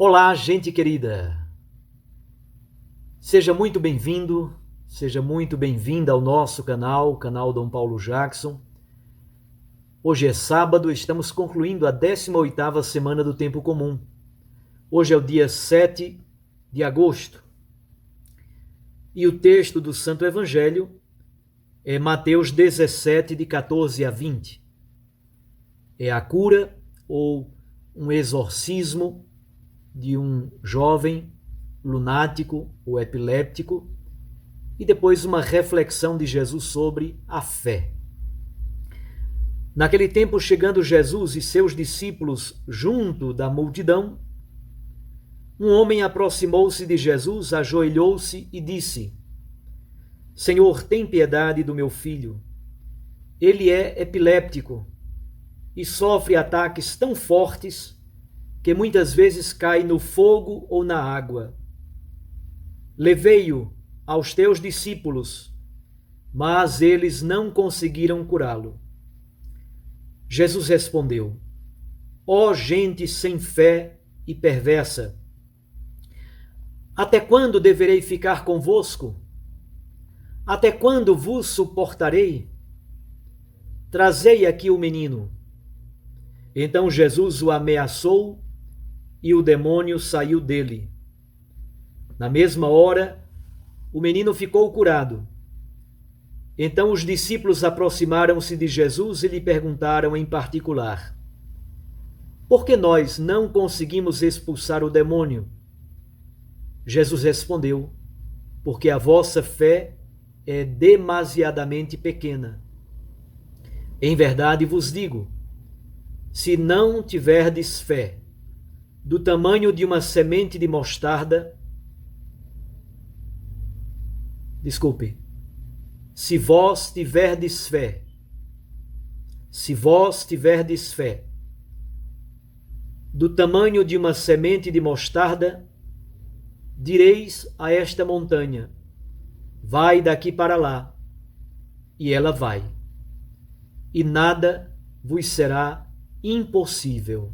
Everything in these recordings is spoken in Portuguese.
Olá, gente querida. Seja muito bem-vindo, seja muito bem-vinda ao nosso canal, o canal Dom Paulo Jackson. Hoje é sábado, estamos concluindo a 18ª semana do Tempo Comum. Hoje é o dia 7 de agosto. E o texto do Santo Evangelho é Mateus 17, de 14 a 20. É a cura ou um exorcismo de um jovem lunático ou epiléptico, e depois uma reflexão de Jesus sobre a fé. Naquele tempo, chegando Jesus e seus discípulos junto da multidão, um homem aproximou-se de Jesus, ajoelhou-se e disse: Senhor, tem piedade do meu filho. Ele é epiléptico e sofre ataques tão fortes que muitas vezes cai no fogo ou na água. Levei-o aos teus discípulos, mas eles não conseguiram curá-lo. Jesus respondeu: Ó gente sem fé e perversa, até quando deverei ficar convosco? Até quando vos suportarei? Trazei aqui o menino. Então Jesus o ameaçou e o demônio saiu dele. Na mesma hora, o menino ficou curado. Então os discípulos aproximaram-se de Jesus e lhe perguntaram em particular: Por que nós não conseguimos expulsar o demônio? Jesus respondeu: Porque a vossa fé é demasiadamente pequena. Em verdade vos digo, se não tiverdes fé do tamanho de uma semente de mostarda, se vós tiverdes fé do tamanho de uma semente de mostarda, direis a esta montanha: vai daqui para lá, e ela vai, e nada vos será impossível.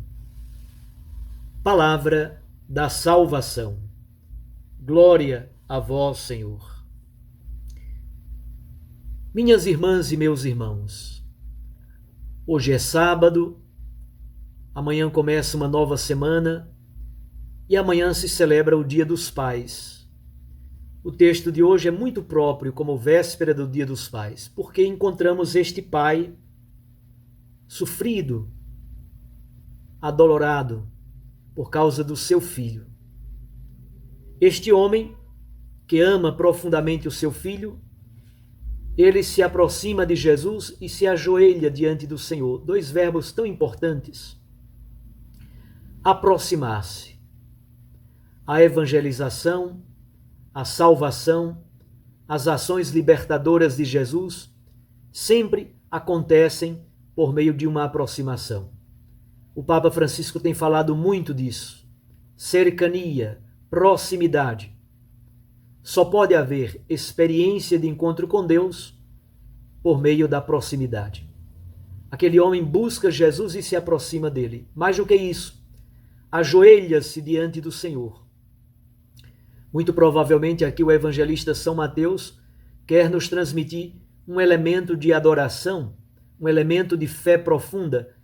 Palavra da salvação. Glória a vós, Senhor. Minhas irmãs e meus irmãos, hoje é sábado, amanhã começa uma nova semana e amanhã se celebra o Dia dos Pais. O texto de hoje é muito próprio como véspera do Dia dos Pais, porque encontramos este pai sofrido, adolorado por causa do seu filho. Este homem, que ama profundamente o seu filho, ele se aproxima de Jesus e se ajoelha diante do Senhor. Dois verbos tão importantes. Aproximar-se. A evangelização, a salvação, as ações libertadoras de Jesus sempre acontecem por meio de uma aproximação. O Papa Francisco tem falado muito disso. Cercania, proximidade. Só pode haver experiência de encontro com Deus por meio da proximidade. Aquele homem busca Jesus e se aproxima dele. Mais do que isso, ajoelha-se diante do Senhor. Muito provavelmente aqui o evangelista São Mateus quer nos transmitir um elemento de adoração, um elemento de fé profunda.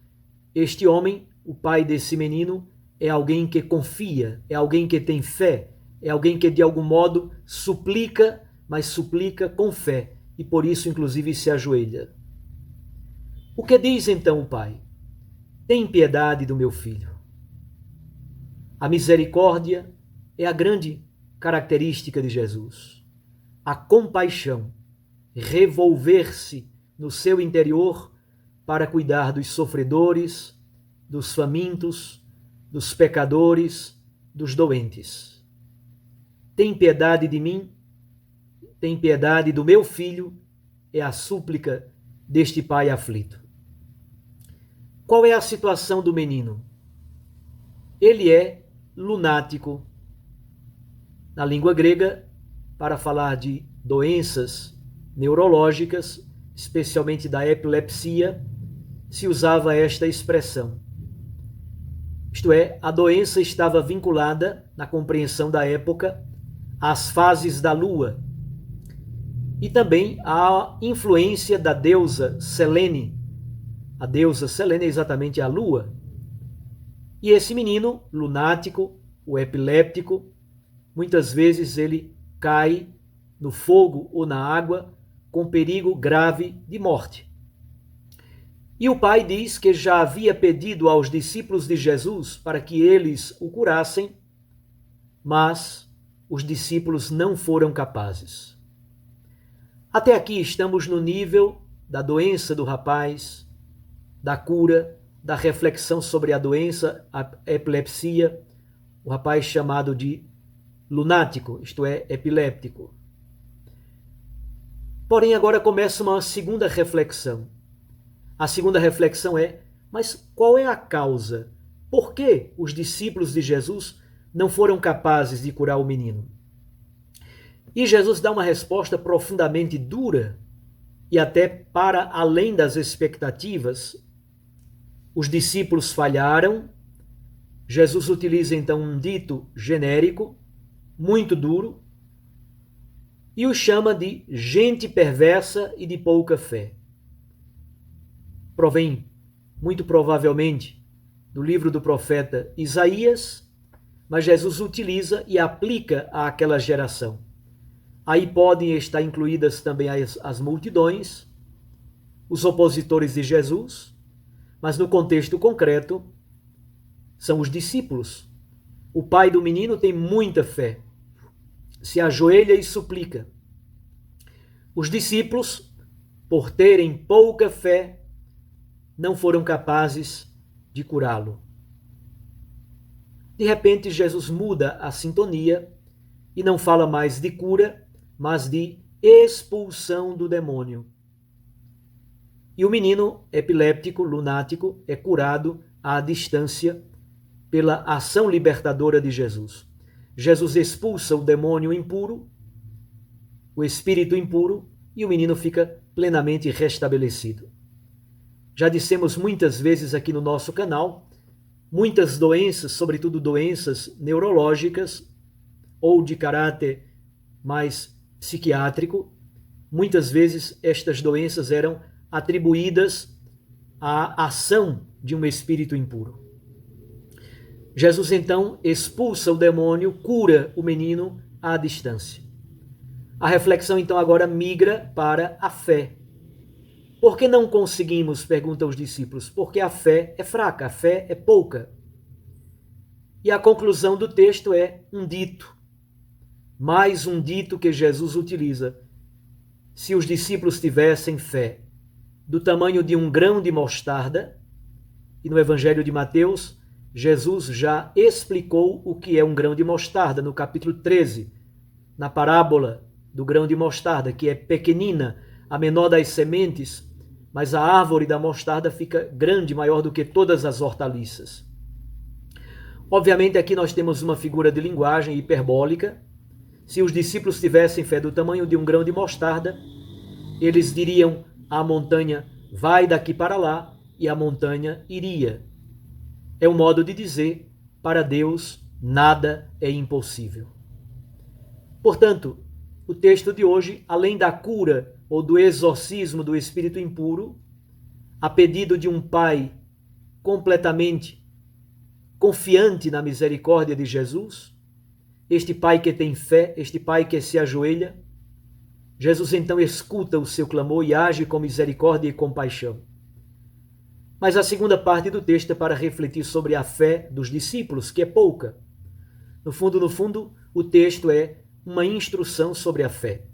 Este homem, o pai desse menino, é alguém que confia, é alguém que tem fé, é alguém que de algum modo suplica, mas suplica com fé e por isso inclusive se ajoelha. O que diz então o pai? Tem piedade do meu filho. A misericórdia é a grande característica de Jesus. A compaixão, revolver-se no seu interior para cuidar dos sofredores, dos famintos, dos pecadores, dos doentes. Tem piedade de mim, tem piedade do meu filho, é a súplica deste pai aflito. Qual é a situação do menino? Ele é lunático. Na língua grega, para falar de doenças neurológicas, especialmente da epilepsia, se usava esta expressão. Isto é, a doença estava vinculada, na compreensão da época, às fases da lua e também à influência da deusa Selene. A deusa Selene é exatamente a lua. E esse menino lunático, o epiléptico, muitas vezes ele cai no fogo ou na água com perigo grave de morte. E o pai diz que já havia pedido aos discípulos de Jesus para que eles o curassem, mas os discípulos não foram capazes. Até aqui estamos no nível da doença do rapaz, da cura, da reflexão sobre a doença, a epilepsia, o rapaz chamado de lunático, isto é, epiléptico. Porém, agora começa uma segunda reflexão. A segunda reflexão é, mas qual é a causa? Por que os discípulos de Jesus não foram capazes de curar o menino? E Jesus dá uma resposta profundamente dura e até para além das expectativas. Os discípulos falharam. Jesus utiliza então um dito genérico, muito duro, e os chama de gente perversa e de pouca fé. Provém, muito provavelmente, do livro do profeta Isaías, mas Jesus utiliza e aplica àquela geração. Aí podem estar incluídas também as multidões, os opositores de Jesus, mas no contexto concreto, são os discípulos. O pai do menino tem muita fé, se ajoelha e suplica. Os discípulos, por terem pouca fé, não foram capazes de curá-lo. De repente, Jesus muda a sintonia e não fala mais de cura, mas de expulsão do demônio. E o menino epiléptico, lunático, é curado à distância pela ação libertadora de Jesus. Jesus expulsa o demônio impuro, o espírito impuro, e o menino fica plenamente restabelecido. Já dissemos muitas vezes aqui no nosso canal, muitas doenças, sobretudo doenças neurológicas ou de caráter mais psiquiátrico, muitas vezes estas doenças eram atribuídas à ação de um espírito impuro. Jesus então expulsa o demônio, cura o menino à distância. A reflexão então agora migra para a fé. Por que não conseguimos? Perguntam os discípulos. Porque a fé é fraca, a fé é pouca. E a conclusão do texto é um dito. Mais um dito que Jesus utiliza. Se os discípulos tivessem fé do tamanho de um grão de mostarda, e no Evangelho de Mateus, Jesus já explicou o que é um grão de mostarda, no capítulo 13, na parábola do grão de mostarda, que é pequenina, a menor das sementes, mas a árvore da mostarda fica grande, maior do que todas as hortaliças. Obviamente aqui nós temos uma figura de linguagem hiperbólica. Se os discípulos tivessem fé do tamanho de um grão de mostarda, eles diriam à montanha, vai daqui para lá, e a montanha iria. É um modo de dizer, para Deus nada é impossível. Portanto, o texto de hoje, além da cura ou do exorcismo do espírito impuro, a pedido de um pai completamente confiante na misericórdia de Jesus, este pai que tem fé, este pai que se ajoelha, Jesus então escuta o seu clamor e age com misericórdia e compaixão. Mas a segunda parte do texto é para refletir sobre a fé dos discípulos, que é pouca. No fundo, o texto é uma instrução sobre a fé.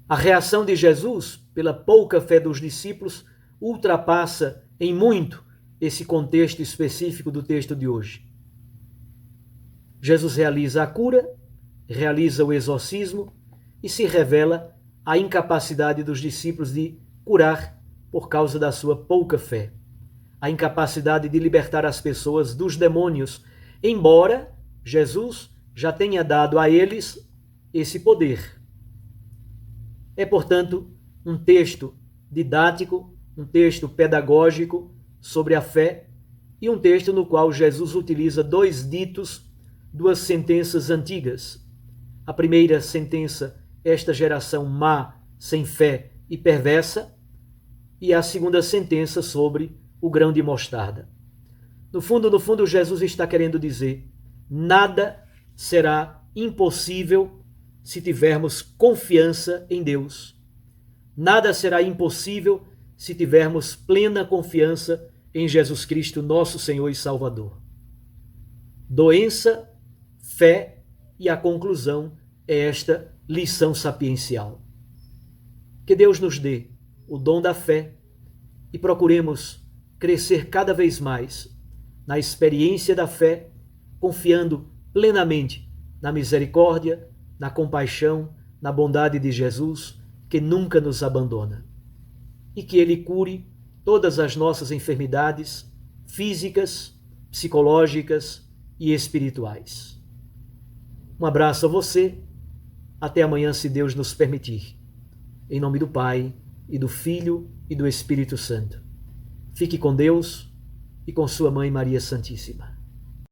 A reação de Jesus, pela pouca fé dos discípulos, ultrapassa em muito esse contexto específico do texto de hoje. Jesus realiza a cura, realiza o exorcismo e se revela a incapacidade dos discípulos de curar por causa da sua pouca fé. A incapacidade de libertar as pessoas dos demônios, embora Jesus já tenha dado a eles esse poder. É, portanto, um texto didático, um texto pedagógico sobre a fé e um texto no qual Jesus utiliza dois ditos, duas sentenças antigas. A primeira sentença, esta geração má, sem fé e perversa, e a segunda sentença sobre o grão de mostarda. No fundo, Jesus está querendo dizer: nada será impossível se tivermos confiança em Deus. Nada será impossível se tivermos plena confiança em Jesus Cristo, nosso Senhor e Salvador. Doença, fé e a conclusão é esta lição sapiencial. Que Deus nos dê o dom da fé e procuremos crescer cada vez mais na experiência da fé, confiando plenamente na misericórdia, na compaixão, na bondade de Jesus, que nunca nos abandona. E que Ele cure todas as nossas enfermidades físicas, psicológicas e espirituais. Um abraço a você. Até amanhã, se Deus nos permitir. Em nome do Pai, e do Filho, e do Espírito Santo. Fique com Deus e com sua Mãe Maria Santíssima.